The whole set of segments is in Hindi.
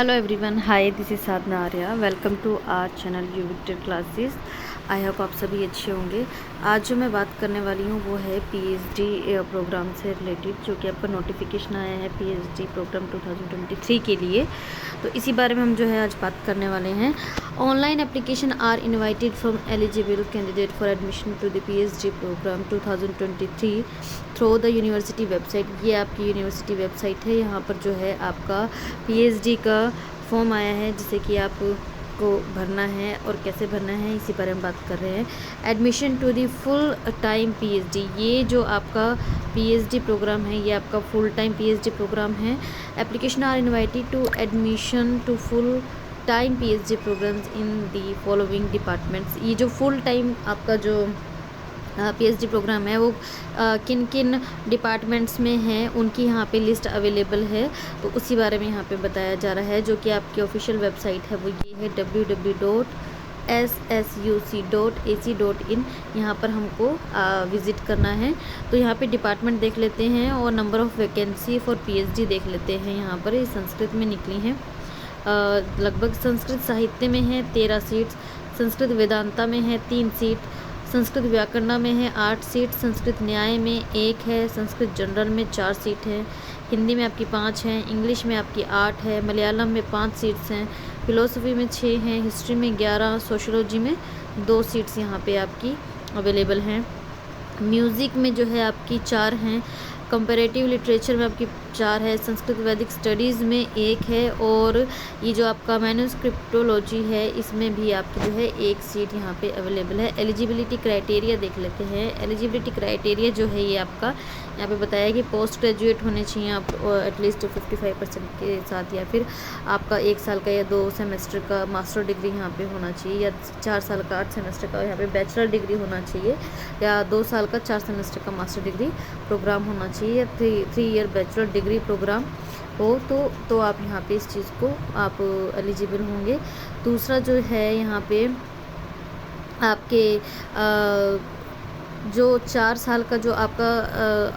Hello everyone, hi, this is Sadhana Arya. Welcome to our channel U Victor classes. I hope आप सभी अच्छे होंगे। आज जो मैं बात करने वाली हूँ वो है पीएचडी प्रोग्राम से रिलेटेड, जो कि आपका नोटिफिकेशन आया है पीएचडी प्रोग्राम 2023 के लिए। तो इसी बारे में हम जो है आज बात करने वाले हैं। Online application are invited from eligible candidate for admission to the PhD programme 2023 through the university website. ये आपकी यूनिवर्सिटी वेबसाइट है। यहाँ पर जो है आपका पीएचडी का फॉर्म आया है, जिसे कि आपको भरना है और कैसे भरना है इसी बारे में बात कर रहे हैं। Admission to the full time PhD, ये जो आपका पीएचडी प्रोग्राम है ये आपका फुल टाइम पीएचडी प्रोग्राम है। Application are invited to admission to full time PhD programmes in the following departments. ये जो फुल टाइम आपका जो पीएचडी प्रोग्राम है वो किन किन डिपार्टमेंट्स में है उनकी यहाँ पे लिस्ट अवेलेबल है, तो उसी बारे में यहाँ पे बताया जा रहा है। जो कि आपकी ऑफिशियल वेबसाइट है वो ये है www.ssuc.ac.in। यहाँ पर हमको विज़िट करना है। तो यहाँ पे डिपार्टमेंट देख लेते हैं और number of vacancy for PhD देख लेते हैं। यहाँ पर ये संस्कृत में निकली हैं। लगभग संस्कृत साहित्य में है 13 सीट्स, संस्कृत वेदांता में है 3 सीट, संस्कृत व्याकरण में है 8 सीट, संस्कृत न्याय में 1 है, संस्कृत जनरल में 4 सीट है, हिंदी में आपकी 5 हैं, इंग्लिश में आपकी 8 है, मलयालम में 5 सीट्स हैं, फिलोसफी में 6 हैं, हिस्ट्री में 11, सोशियोलॉजी में 2 सीट्स यहाँ पे आपकी अवेलेबल हैं। म्यूज़िक में जो है आपकी 4 हैं, कंपैरेटिव लिटरेचर में आपकी 4 है, संस्कृत वैदिक स्टडीज़ में 1 है, और ये जो आपका मैन्युस्क्रिप्टोलॉजी है इसमें भी आपकी जो है 1 सीट यहाँ पे अवेलेबल है। एलिजिबिलिटी क्राइटेरिया देख लेते हैं। एलिजिबिलिटी क्राइटेरिया जो है ये आपका यहाँ पे बताया कि पोस्ट ग्रेजुएट होने चाहिए आप एटलीस्ट 55% के साथ, या फिर आपका 1 साल का या 2 सेमेस्टर का मास्टर डिग्री यहाँ पे होना चाहिए, या 4 साल का 8 सेमेस्टर का यहाँ पे बैचलर डिग्री होना चाहिए, या 2 साल का 4 सेमेस्टर का मास्टर डिग्री प्रोग्राम होना चाहिए, या 3 ईयर बैचलर डिग्री प्रोग्राम हो तो आप यहाँ पे इस चीज़ को आप एलिजिबल होंगे। दूसरा जो है यहाँ पे आपके जो 4 साल का जो आपका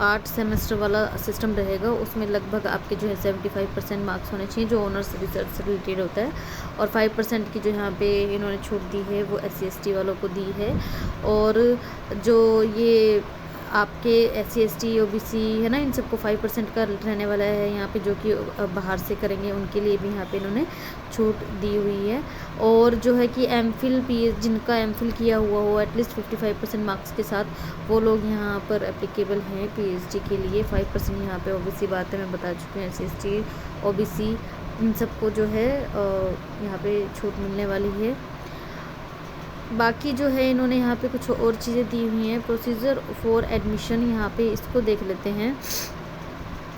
8 सेमेस्टर वाला सिस्टम रहेगा उसमें लगभग आपके जो है 75% मार्क्स होने चाहिए, जो ऑनर्स रिसर्च से रिलेटेड होता है, और 5% की जो यहाँ पे इन्होंने छूट दी है वो SC/ST वालों को दी है। और जो ये आपके SC/ST OBC है ना, इन सबको 5% का रहने वाला है यहाँ पे, जो कि बाहर से करेंगे उनके लिए भी यहाँ पे इन्होंने छूट दी हुई है। और जो है कि एमफिल जिनका एमफिल किया हुआ हो एटलीस्ट 55% मार्क्स के साथ, वो लोग यहाँ पर एप्लीकेबल हैं पीएचडी के लिए। 5% यहाँ पे OBC बात है, मैं बता चुकी हूँ। SC/ST OBC इन सबको जो है यहाँ पे छूट मिलने वाली है। बाकी जो है इन्होंने यहाँ पे कुछ और चीज़ें दी हुई हैं। प्रोसीजर फॉर एडमिशन, यहाँ पे इसको देख लेते हैं।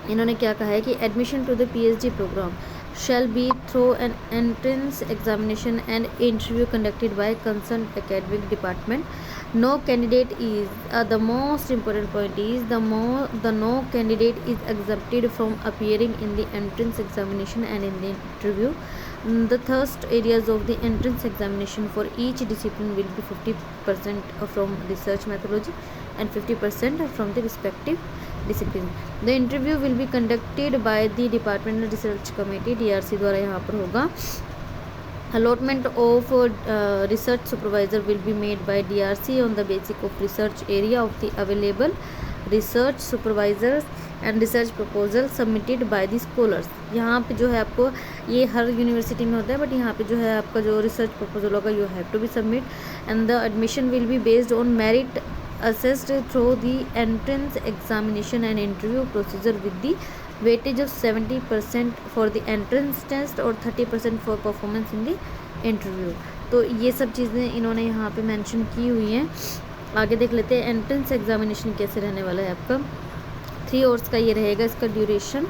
इन्होंने क्या कहा है कि admission to the PhD programme shall be through an entrance examination and interview conducted by concerned academic department. No candidate is the most important point is the no candidate is exempted from appearing in the entrance examination and in the interview. The first areas of the entrance examination for each discipline will be 50% from research methodology and 50% from the respective discipline. The interview will be conducted by the Departmental Research Committee DRC द्वारा यहाँ पर होगा। Allotment of research supervisor will be made by DRC on the basis of research area of the available research supervisors and research proposal submitted by the scholars। यहाँ पे जो है आपको, ये हर यूनिवर्सिटी में होता है, बट यहाँ पे जो है आपका जो रिसर्च प्रपोजल होगा you have to be submit, and the admission will be based on merit assessed through the entrance examination and interview procedure with the weightage of 70% for the entrance test और 30% for performance in the interview। तो ये सब चीज़ें इन्होंने यहाँ पे मेंशन की हुई हैं। आगे देख लेते हैं एंट्रेंस एग्जामिनेशन कैसे रहने वाला है आपका। 3 आवर्स का ये रहेगा इसका ड्यूरेशन,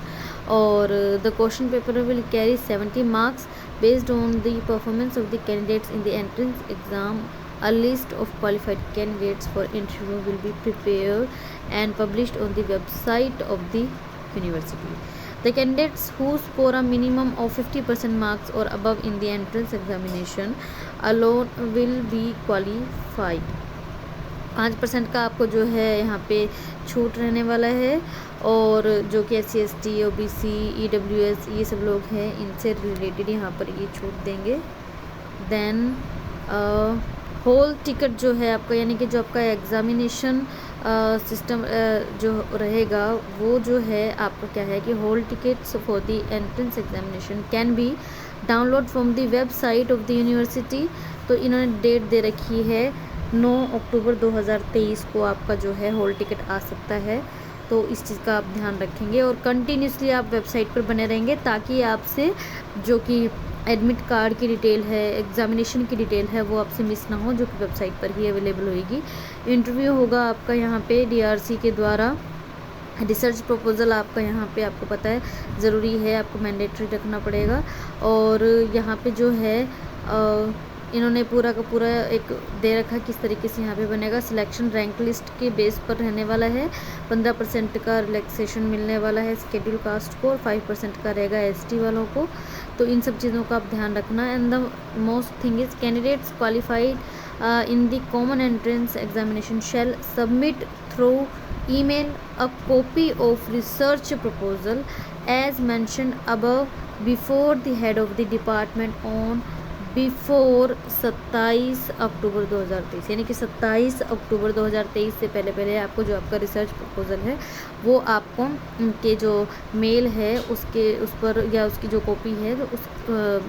और the question paper will carry 70 marks based on the performance of the candidates in the entrance exam. A list of qualified candidates for interview will be prepared and published on the website of the university. The candidates who score a minimum of 50% marks or above in the entrance examination alone will be qualified. 5% का आपको जो है यहाँ पे छूट रहने वाला है। और जो कि SC ST OBC EWS ये सब लोग हैं, इनसे रिलेटेड यहाँ पर ये छूट देंगे। देन होल टिकट जो है आपका, यानी कि जो आपका एग्ज़ामिनेशन सिस्टम जो रहेगा वो जो है आपका क्या है कि hall tickets for the entrance examination can be download from the website of the university. तो इन्होंने डेट दे रखी है 9 अक्टूबर 2023 को आपका जो है होल टिकट आ सकता है। तो इस चीज़ का आप ध्यान रखेंगे और कंटिन्यूसली आप वेबसाइट पर बने रहेंगे ताकि आपसे जो कि एडमिट कार्ड की डिटेल है, एग्जामिनेशन की डिटेल है, वो आपसे मिस ना हो, जो कि वेबसाइट पर ही अवेलेबल होएगी। इंटरव्यू होगा आपका यहाँ पे DRC के द्वारा। रिसर्च प्रपोजल आपका यहाँ पे आपको पता है ज़रूरी है, आपको मैंडेटरी रखना पड़ेगा। और यहाँ पे जो है इन्होंने पूरा का पूरा एक दे रखा किस तरीके से यहाँ पे बनेगा। सिलेक्शन रैंक लिस्ट के बेस पर रहने वाला है। 15% का रिलैक्सेशन मिलने वाला है शेड्यूल कास्ट को और 5% का रहेगा ST वालों को। तो इन सब चीज़ों का आप ध्यान रखना। And the most thing is candidates qualified in the common entrance examination shall submit through email a copy of research proposal as mentioned above before the head of the department on before 27 अक्टूबर 2023, यानी कि 27 अक्टूबर 2023 से पहले आपको जो आपका रिसर्च प्रपोजल है वो आपको उनके जो मेल है उसके उस पर या उसकी जो कॉपी है तो उस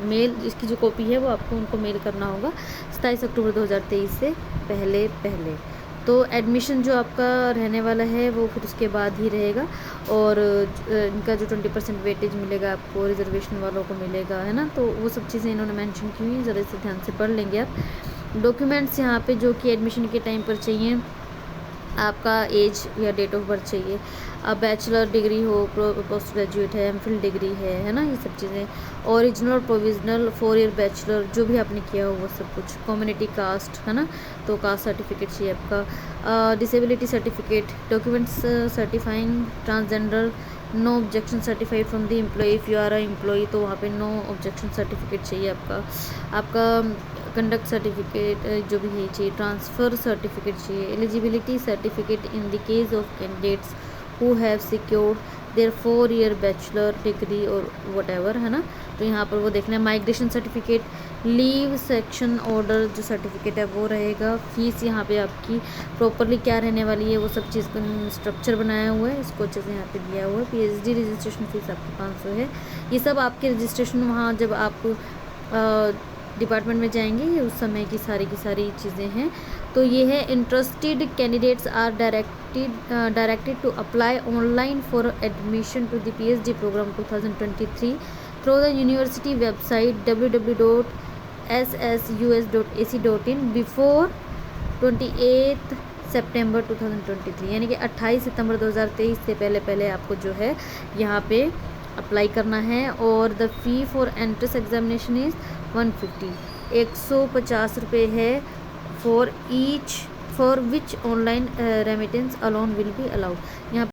मेल इसकी जो कॉपी है वो आपको उनको मेल करना होगा 27 अक्टूबर 2023 से पहले। तो एडमिशन जो आपका रहने वाला है वो फिर उसके बाद ही रहेगा। और इनका जो 20% वेटेज मिलेगा आपको रिजर्वेशन वालों को मिलेगा, है ना। तो वो सब चीज़ें इन्होंने मेंशन की हुई, ज़रा से ध्यान से पढ़ लेंगे आप। डॉक्यूमेंट्स यहाँ पे जो कि एडमिशन के टाइम पर चाहिए, आपका एज या डेट ऑफ बर्थ चाहिए, अब बैचलर डिग्री हो, पोस्ट ग्रेजुएट है, MPhil डिग्री है ना, ये सब चीज़ें। ओरिजिनल और प्रोविजनल 4 ईयर बैचलर जो भी आपने किया हो वो सब कुछ। कम्युनिटी कास्ट है ना, तो कास्ट सर्टिफिकेट चाहिए आपका। Disability certificate, documents certifying transgender, no objection certified from the employ if you are a employ, तो वहाँ पे नो ऑब्जेक्शन सर्टिफिकेट चाहिए आपका कंडक्ट सर्टिफिकेट जो भी है चाहिए। ट्रांसफ़र सर्टिफिकेट चाहिए। Eligibility certificate in the case of candidates who have secured their 4 year bachelor degree और वट है ना। तो यहाँ पर वो देखना है। Migration certificate, leave section order जो सर्टिफिकेट है वो रहेगा। फीस यहाँ पे आपकी प्रॉपरली क्या रहने वाली है वो सब चीज़ का स्ट्रक्चर बनाया हुआ है, इसको अच्छे से यहाँ पे दिया हुआ है। PhD रजिस्ट्रेशन फीस आपकी 500 है। ये सब आपके रजिस्ट्रेशन वहाँ जब आप डिपार्टमेंट में जाएंगे उस समय की सारी चीज़ें हैं। तो ये है interested candidates are directed to apply online for admission to the PhD programme 2023 through the university website www.ssus.ac.in before 28 सितंबर 2023, यानी कि 28 सितंबर 2023 से पहले आपको जो है यहाँ पे अप्लाई करना है। और the fee for entrance examination is 150 रुपये है for which online remittance alone will be allowed. यहाँ